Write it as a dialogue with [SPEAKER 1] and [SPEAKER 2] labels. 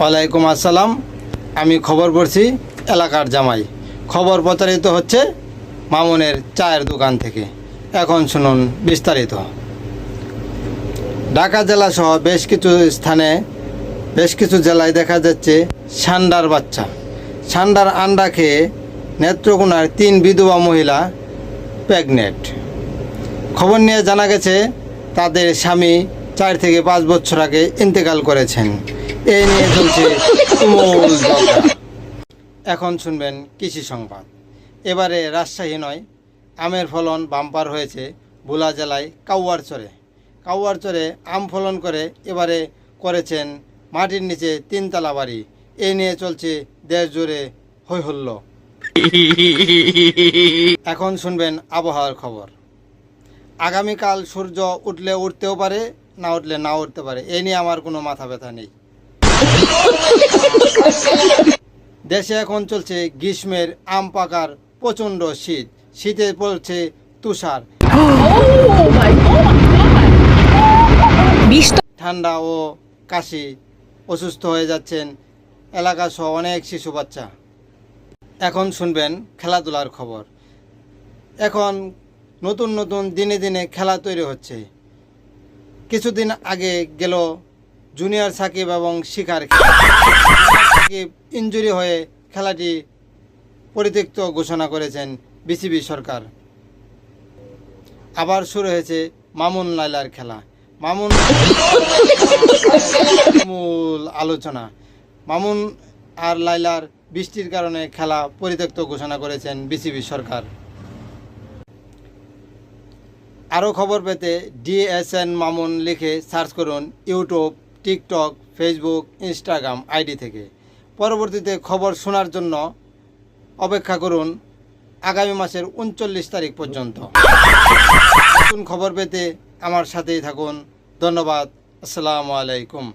[SPEAKER 1] ওয়ালাইকুম আসসালাম। আমি খবর পড়ছি এলাকার জামাই। খবর প্রচারিত হচ্ছে মামুনের চায়ের দোকান থেকে। এখন শুনুন বিস্তারিত। ঢাকা জেলাসহ বেশ কিছু জেলায় দেখা যাচ্ছে ষান্ডার বাচ্চা। ষান্ডার আন্ডা খেয়ে নেত্রকোনার 3 বিধবা মহিলা প্রেগনেন্ট। খবর নিয়ে জানা গেছে তাদের স্বামী 4 থেকে 5 বছর আগে ইন্তেকাল করেছেন। এই নিয়ে চলছে তুমুল ঝগড়া। এখন শুনবেন কৃষি সংবাদ। এবারে রাজশাহী নয়, আমের ফলন বাম্পার হয়েছে ভোলা জেলায় কাউয়ারচরে আম ফলন করে এবারে করেছেন মাটির নিচে 3 তলা বাড়ি। এই নিয়ে চলছে দেশ জুড়ে হৈহুল্ল। এখন শুনবেন আবহাওয়ার খবর। আগামীকাল সূর্য উঠলে উঠতেও পারে, না উঠলে না উঠতে পারে। এই নিয়ে আমার কোনো মাথা ব্যথা নেই। দেশে এখন চলছে গ্রীষ্মের আম পাকার প্রচণ্ড শীতে পড়ছে তুষার। ঠান্ডা ও কাশি, অসুস্থ হয়ে যাচ্ছেন এলাকা সহ অনেক শিশু বাচ্চা। এখন শুনবেন খেলাধুলার খবর। এখন নতুন দিনে দিনে খেলা তৈরি হচ্ছে। কিছুদিন আগে গেল জুনিয়র সাকিব এবং শিখার সাকিব ইনজুরি হয়ে খেলাটি পরিত্যক্ত ঘোষণা করেছেন বিসিবি সরকার। আবার শুরু হয়েছে মামুন লায়লার খেলা। মূল আলোচনা, মামুন আর লায়লার বৃষ্টির কারণে খেলা পরিত্যক্ত ঘোষণা করেছেন বিসিবি সরকার। আরও খবর পেতে DSN মামুন লিখে সার্চ করুন YouTube, TikTok, Facebook, Instagram ID থেকে। পরবর্তীতে খবর শোনার জন্য অপেক্ষা করুন আগামী মাসের 39 তারিখ পর্যন্ত। নতুন খবর পেতে আমার সাথেই থাকুন। ধন্যবাদ। আসসালামু আলাইকুম।